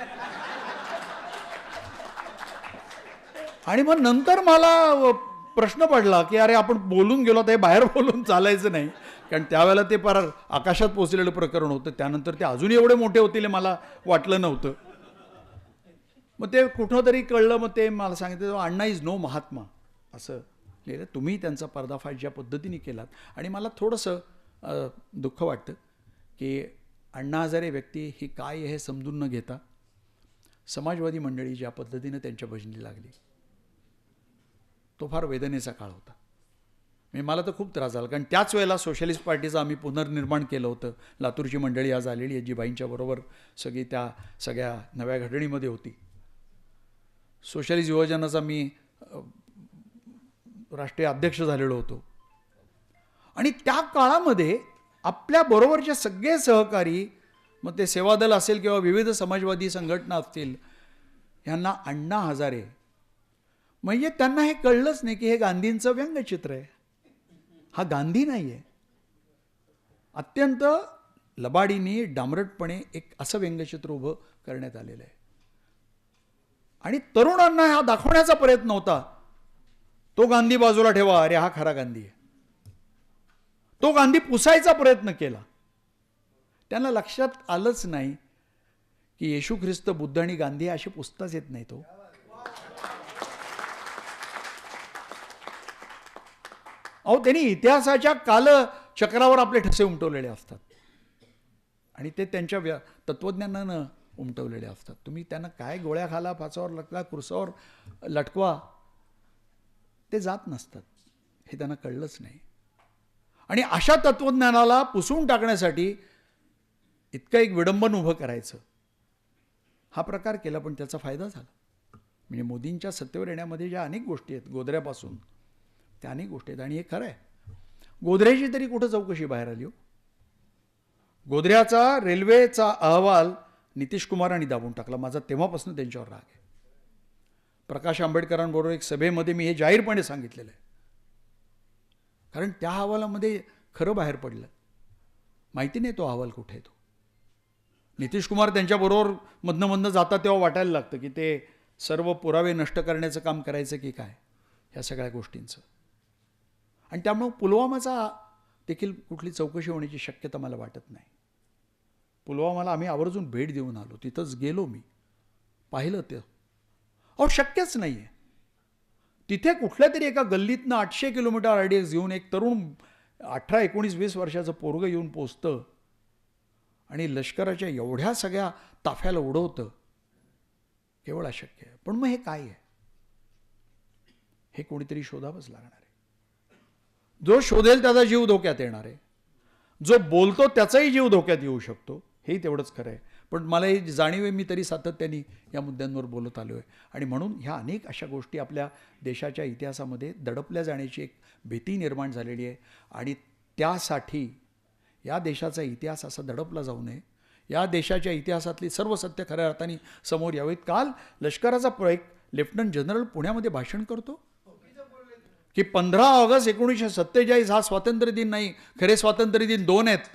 आणि मग नंतर मला प्रश्न पडला की अरे आपण बोलून गेलो तर हे बाहेर बोलून चालायचं नाही, कारण त्यावेळेला ते फार आकाशात पोचलेलं प्रकरण होतं. त्यानंतर ते अजून एवढे मोठे होतील हे मला वाटलं नव्हतं. मग ते कुठं तरी कळलं, मग ते मला सांगितलं अण्णा इज नो महात्मा असं लिहिलं. तुम्ही त्यांचा पर्दाफाश ज्या पद्धतीने केलात, आणि मला थोडंसं दुःख वाटतं की अण्णा हजारे व्यक्ती ही काय हे समजून न घेता समाजवादी मंडळी ज्या पद्धतीनं त्यांच्या भजनी लागली, तो फार वेदनेचा काळ होता. म्हणजे मला तर खूप त्रास झाला, कारण त्याच वेळेला सोशलिस्ट पार्टीचं आम्ही पुनर्निर्माण केलं होतं. लातूरची मंडळी आज आलेली आहे, जी बाईंच्या बरोबर सगळी त्या सगळ्या नव्या घडणीमध्ये होती. सोशलिस्ट युवजनाचा मी राष्ट्रीय अध्यक्ष झालेलो होतो, आणि त्या काळामध्ये आपल्याबरोबरचे सगळे सहकारी, मग ते सेवादल असेल किंवा विविध समाजवादी संघटना असतील, यांना अण्णा हजारे म्हणजे त्यांना हे कळलंच नाही की हे गांधींचं व्यंगचित्र आहे, हा गांधी नाही आहे. अत्यंत लबाडीने डांबरटपणे एक असं व्यंगचित्र उभं करण्यात आलेलं आहे. आणि तरुणांना हा दाखवण्याचा प्रयत्न होता, तो गांधी बाजूला ठेवा, अरे हा खरा गांधी आहे. तो गांधी पुसायचा प्रयत्न केला. त्यांना लक्षात आलंच नाही की येशू ख्रिस्त, बुद्ध आणि गांधी असे पुसताच येत नाही. तो अहो त्यांनी इतिहासाच्या कालचक्रावर आपले ठसे उमटवलेले असतात आणि ते त्यांच्या तत्वज्ञानानं उमटवलेले असतात. तुम्ही त्यांना काय गोळ्या खाला, फासावर लटका, कुरसावर लटकवा, ते जात नसतात. हे त्यांना कळलंच नाही. आणि अशा तत्वज्ञानाला पुसून टाकण्यासाठी इतकं एक विडंबन उभं करायचं, हा प्रकार केला. पण त्याचा फायदा झाला. म्हणजे मोदींच्या सत्तेवर येण्यामध्ये ज्या अनेक गोष्टी आहेत, गोधऱ्यापासून त्या अनेक गोष्टी आहेत. आणि हे खरं आहे, गोधऱ्याची तरी कुठं चौकशी बाहेर आली हो. गोधऱ्याचा रेल्वेचा अहवाल नितीश कुमारांनी दाबून टाकला. माझा तेव्हापासून त्यांच्यावर राग आहे. प्रकाश आंबेडकरांबरोबर एक सभेमध्ये मी हे जाहीरपणे सांगितलेलं आहे, कारण त्या अहवालामध्ये खरं बाहेर पडलं. माहिती नाही तो अहवाल कुठे आहे. तो नितीश कुमार त्यांच्याबरोबर मधनं जातात तेव्हा वाटायला लागतं की ते सर्व पुरावे नष्ट करण्याचं काम करायचं की काय, ह्या सगळ्या गोष्टींचं. आणि त्यामुळं पुलवामाचा देखील कुठली चौकशी होण्याची शक्यता मला वाटत नाही. पुलवामाला आम्ही आवर्जून भेट देऊन आलो, तिथंच गेलो मी. पाहिलं ते अहो शक्यच नाही आहे. तिथे कुठल्या तरी एका गल्लीतनं 800 किलोमीटर रेडियस घेऊन एक तरुण 18, 19, 20 वर्षाचं पोरगं येऊन पोचतं आणि लष्कराच्या एवढ्या सगळ्या ताफ्याला उडवतं. केवळ अशक्य आहे. पण मग हे काय आहे? हे कोणीतरी शोधावंच लागणार आहे. जो शोधेल त्याचा जीव धोक्यात येणार आहे. जो बोलतो त्याचाही जीव धोक्यात येऊ शकतो. हेही तेवढंच खरं आहे. पण मला ही जाणीव आहे, मी तरी सातत्याने या मुद्द्यांवर बोलत आलो आहे. आणि म्हणून ह्या अनेक अशा गोष्टी आपल्या देशाच्या इतिहासामध्ये दडपल्या जाण्याची एक भीती निर्माण झालेली आहे. आणि त्यासाठी या देशाचा इतिहास असा दडपला जाऊ नये. या देशाच्या इतिहासातली सर्व सत्य खऱ्या अर्थाने समोर यावेत. काल लष्कराचा एक लेफ्टनंट जनरल पुण्यामध्ये भाषण करतो की 15 ऑगस्ट 1947 हा स्वातंत्र्य दिन नाही, खरे स्वातंत्र्य दिन 2 आहेत.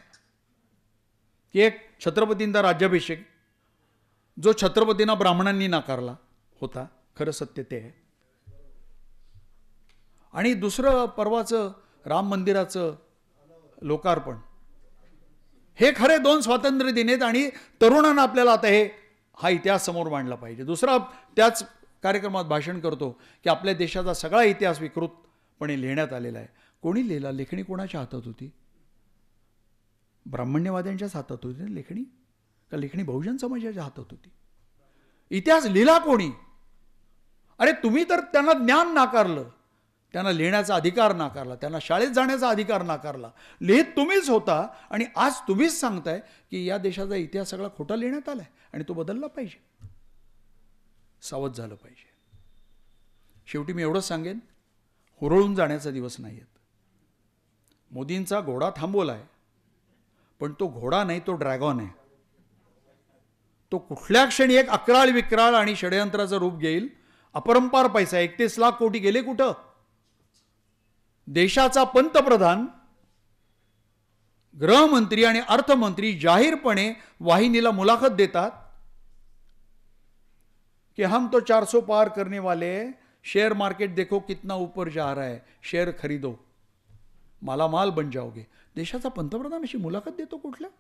की एक छत्रपतींचा राज्याभिषेक जो छत्रपतींना ब्राह्मणांनी नाकारला होता, खरं सत्य ते आहे. आणि दुसरं परवाचं राम मंदिराचं लोकार्पण, हे खरे 2 स्वातंत्र्य दिन आहेत. आणि तरुणांना आपल्याला आता हा इतिहास समोर मांडला पाहिजे. दुसरा त्याच कार्यक्रमात भाषण करतो की आपल्या देशाचा सगळा इतिहास विकृतपणे लिहिण्यात आलेला आहे. कोणी लिहिला? लेखणी कोणाच्या हातात होती? ब्राह्मण्यवाद्यांच्याच हातात होती ना लेखणी, का लेखणी बहुजन समाजाच्या हातात होती? इतिहास लिहिला कोणी? अरे तुम्ही तर त्यांना ज्ञान नाकारलं, त्यांना लिहिण्याचा अधिकार नाकारला, त्यांना शाळेत जाण्याचा अधिकार नाकारला. लिहित तुम्हीच होता आणि आज तुम्हीच सांगताय की या देशाचा इतिहास सगळा खोटा लिहिण्यात आलाय आणि तो बदलला पाहिजे. सावध झालं पाहिजे. शेवटी मी एवढंच सांगेन, हुरळून जाण्याचा दिवस नाही आहेत. मोदींचा घोडा थांबवलाय, पण तो घोडा नाही, तो ड्रॅगॉन आहे. तो कुठल्या क्षणी एक अक्राळ विक्राळ आणि षडयंत्राचं रूप घेईल. अपरंपार पैसा 31 लाख कोटी गेले कुठं? देशाचा पंतप्रधान, गृहमंत्री आणि अर्थमंत्री जाहीरपणे वाहिनीला मुलाखत देतात कि हम तो 400 पार करने वाले, शेयर मार्केट देखो कितना ऊपर जा रहा है, शेयर खरीदो, मालामाल बन जाओगे. देशाचा पंतप्रधान अशी मुलाखत देतो कुठल्या?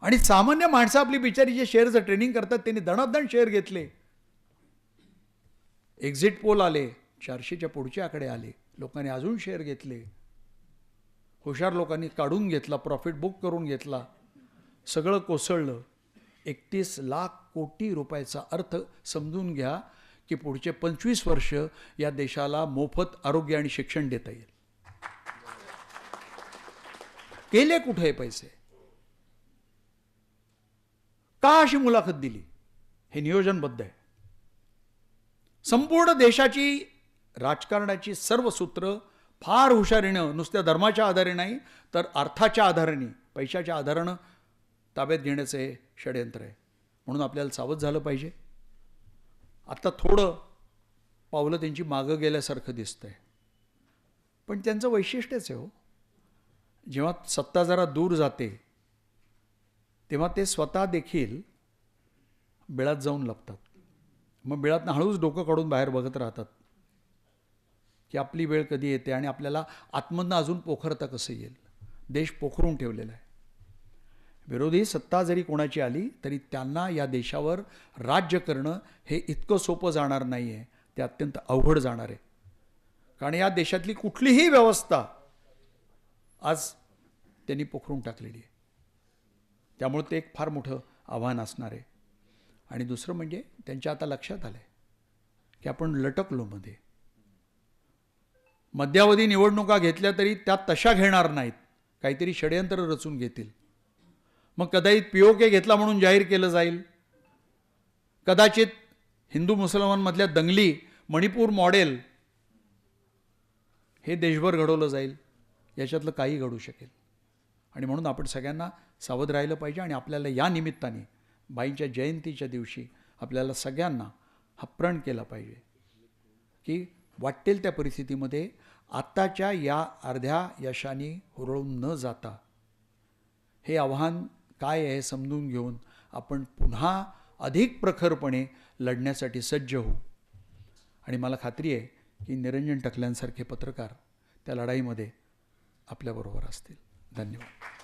आणि सामान्य माणसं आपली बिचारी जे शेअरचं ट्रेनिंग करतात त्यांनी दणादण शेअर घेतले. एक्झिट पोल आले, 400च्या पुढचे आकडे आले, लोकांनी अजून शेअर घेतले. हुशार लोकांनी काढून घेतला, प्रॉफिट बुक करून घेतला, सगळं कोसळलं. 31 लाख कोटी रुपयाचा अर्थ समजून घ्या की पुढचे 25 वर्ष या देशाला मोफत आरोग्य आणि शिक्षण देता येईल. गेले कुठे पैसे? का अशी मुलाखत दिली? हे नियोजनबद्ध आहे. संपूर्ण देशाची राजकारणाची सर्व सूत्र फार हुशारीनं, नुसत्या धर्माच्या आधारे नाही तर अर्थाच्या आधाराने, पैशाच्या आधारानं ताब्यात घेण्याचं हे षडयंत्र आहे. म्हणून आपल्याला सावध झालं पाहिजे. आता थोडं पावलं त्यांची मागं गेल्यासारखं दिसतंय, पण त्यांचं वैशिष्ट्यच आहे हो. जेव्हा सत्ता जरा दूर जाते तेव्हा ते स्वतः देखील बिळात जाऊन लपतात. मग बिळातनं हळूच डोकं काढून बाहेर बघत राहतात की आपली वेळ कधी येते आणि आपल्याला आतमधनं अजून पोखरता कसं येईल. देश पोखरून ठेवलेला आहे. विरोधी सत्ता जरी कोणाची आली तरी त्यांना या देशावर राज्य करणं हे इतकं सोपं जाणार नाही आहे. ते अत्यंत अवघड जाणार आहे. कारण या देशातली कुठलीही व्यवस्था आज त्यांनी पोखरून टाकलेली आहे. त्यामुळे ते एक फार मोठं आव्हान असणार आहे. आणि दुसरं म्हणजे त्यांच्या आता लक्षात आलं आहे की आपण लटकलो मध्ये. मध्यावधी निवडणुका घेतल्या तरी त्या तशा घेणार नाहीत, काहीतरी षडयंत्र रचून घेतील. मग कदाचित POK घेतला म्हणून जाहीर केलं जाईल. कदाचित हिंदू मुसलमानमधल्या दंगली, मणिपूर मॉडेल हे देशभर घडवलं जाईल. याच्यातलं काही घडू शकेल. आणि म्हणून आपण सगळ्यांना सावध राहिलं पाहिजे. आणि आपल्याला या निमित्ताने बाईंच्या जयंतीच्या दिवशी आपल्याला सगळ्यांना हा प्रण केला पाहिजे की वाटेल त्या परिस्थितीमध्ये आत्ताच्या या अर्ध्या यशाने हुरळून न जाता हे आव्हान काय आहे समजून घेऊन आपण पुन्हा अधिक प्रखरपणे लढण्यासाठी सज्ज होऊ. आणि मला खात्री आहे की निरंजन टकल्यांसारखे पत्रकार त्या लढाईमध्ये आपल्याबरोबर असतील. धन्यवाद.